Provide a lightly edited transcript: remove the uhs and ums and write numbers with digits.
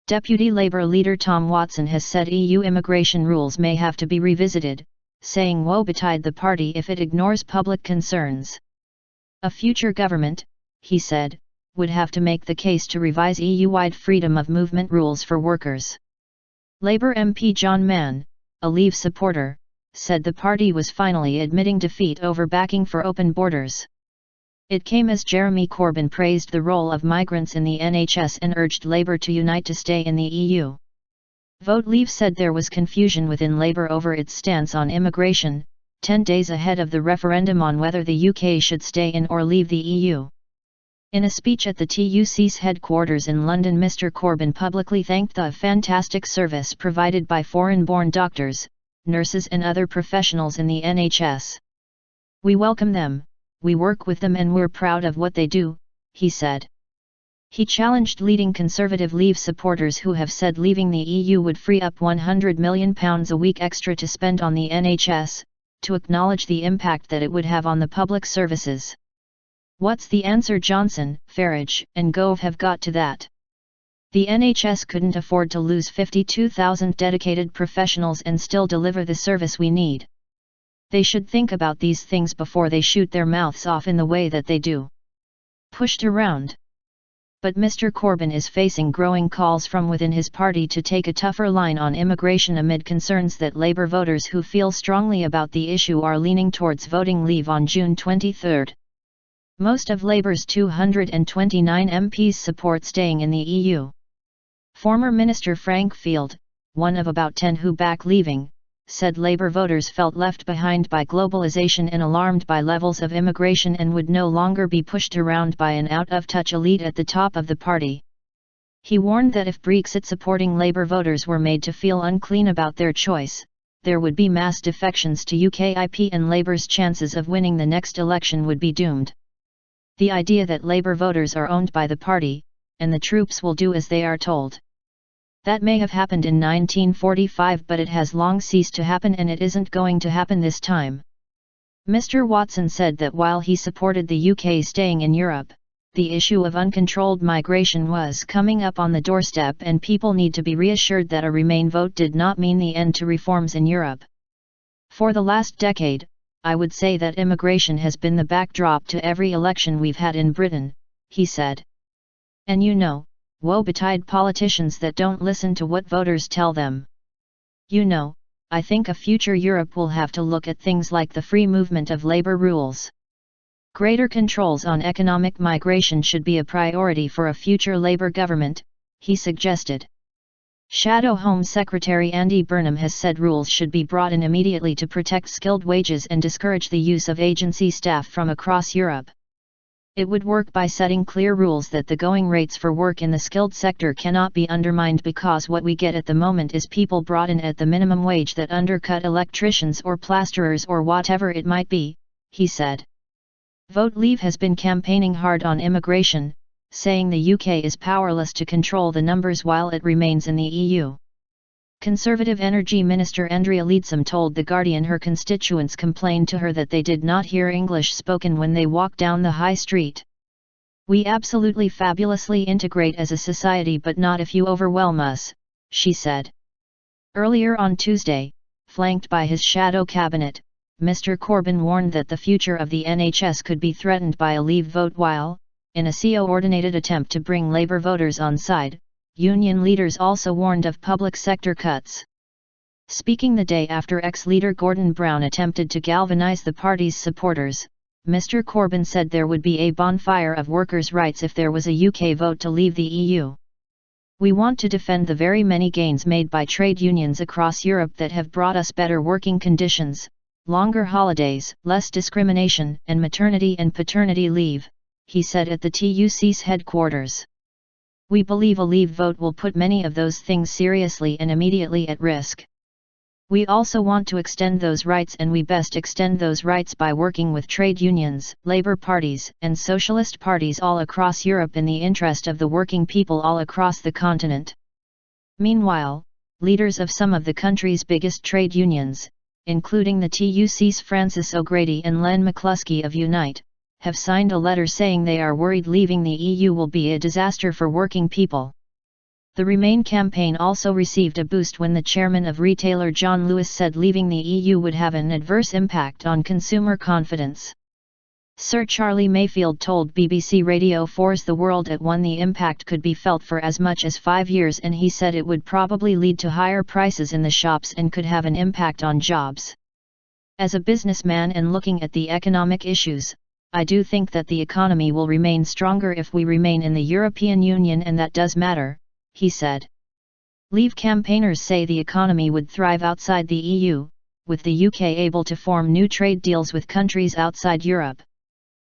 Deputy Labour leader Tom Watson has said EU immigration rules may have to be revisited, saying woe betide the party if it ignores public concerns. A future government, he said, would have to make the case to revise EU-wide freedom of movement rules for workers. Labour MP John Mann, a Leave supporter, said the party was finally admitting defeat over backing for open borders. It came as Jeremy Corbyn praised the role of migrants in the NHS and urged Labour to unite to stay in the EU. Vote Leave said there was confusion within Labour over its stance on immigration, 10 days ahead of the referendum on whether the UK should stay in or leave the EU. In a speech at the TUC's headquarters in London, Mr Corbyn publicly thanked the fantastic service provided by foreign-born doctors, nurses and other professionals in the NHS. "We welcome them, we work with them and we're proud of what they do," he said. He challenged leading Conservative Leave supporters who have said leaving the EU would free up £100 million a week extra to spend on the NHS, to acknowledge the impact that it would have on the public services. "What's the answer? Johnson, Farage, and Gove have got to that. The NHS couldn't afford to lose 52,000 dedicated professionals and still deliver the service we need. They should think about these things before they shoot their mouths off in the way that they do." Pushed around. But Mr Corbyn is facing growing calls from within his party to take a tougher line on immigration amid concerns that Labour voters who feel strongly about the issue are leaning towards voting Leave on June 23. Most of Labour's 229 MPs support staying in the EU. Former Minister Frank Field, one of about 10 who back leaving, said Labour voters felt left behind by globalisation and alarmed by levels of immigration and would no longer be pushed around by an out-of-touch elite at the top of the party. He warned that if Brexit-supporting Labour voters were made to feel unclean about their choice, there would be mass defections to UKIP and Labour's chances of winning the next election would be doomed. The idea that Labour voters are owned by the party, and the troops will do as they are told. That may have happened in 1945, but it has long ceased to happen and it isn't going to happen this time. Mr Watson said that while he supported the UK staying in Europe, the issue of uncontrolled migration was coming up on the doorstep and people need to be reassured that a Remain vote did not mean the end to reforms in Europe. "For the last decade, I would say that immigration has been the backdrop to every election we've had in Britain," he said. "And woe betide politicians that don't listen to what voters tell them. I think a future Europe will have to look at things like the free movement of labour rules. Greater controls on economic migration should be a priority for a future Labour government," he suggested. Shadow Home Secretary Andy Burnham has said rules should be brought in immediately to protect skilled wages and discourage the use of agency staff from across Europe. It would work by setting clear rules that the going rates for work in the skilled sector cannot be undermined, because what we get at the moment is people brought in at the minimum wage that undercut electricians or plasterers or whatever it might be, he said. Vote Leave has been campaigning hard on immigration, saying the UK is powerless to control the numbers while it remains in the EU. Conservative Energy Minister Andrea Leadsom told The Guardian her constituents complained to her that they did not hear English spoken when they walk down the high street. "We absolutely fabulously integrate as a society, but not if you overwhelm us," she said. Earlier on Tuesday, flanked by his shadow cabinet, Mr Corbyn warned that the future of the NHS could be threatened by a Leave vote while, in a coordinated attempt to bring Labour voters on side, union leaders also warned of public sector cuts. Speaking the day after ex-leader Gordon Brown attempted to galvanise the party's supporters, Mr Corbyn said there would be a bonfire of workers' rights if there was a UK vote to leave the EU. "We want to defend the very many gains made by trade unions across Europe that have brought us better working conditions, longer holidays, less discrimination, and maternity and paternity leave," he said at the TUC's headquarters. "We believe a Leave vote will put many of those things seriously and immediately at risk. We also want to extend those rights, and we best extend those rights by working with trade unions, labour parties, and socialist parties all across Europe in the interest of the working people all across the continent." Meanwhile, leaders of some of the country's biggest trade unions, including the TUC's Francis O'Grady and Len McCluskey of Unite, have signed a letter saying they are worried leaving the EU will be a disaster for working people. The Remain campaign also received a boost when the chairman of retailer John Lewis said leaving the EU would have an adverse impact on consumer confidence. Sir Charlie Mayfield told BBC Radio 4's The World at 1 the impact could be felt for as much as 5 years, and he said it would probably lead to higher prices in the shops and could have an impact on jobs. As a businessman and looking at the economic issues, I do think that the economy will remain stronger if we remain in the European Union, and that does matter, he said. Leave campaigners say the economy would thrive outside the EU, with the UK able to form new trade deals with countries outside Europe.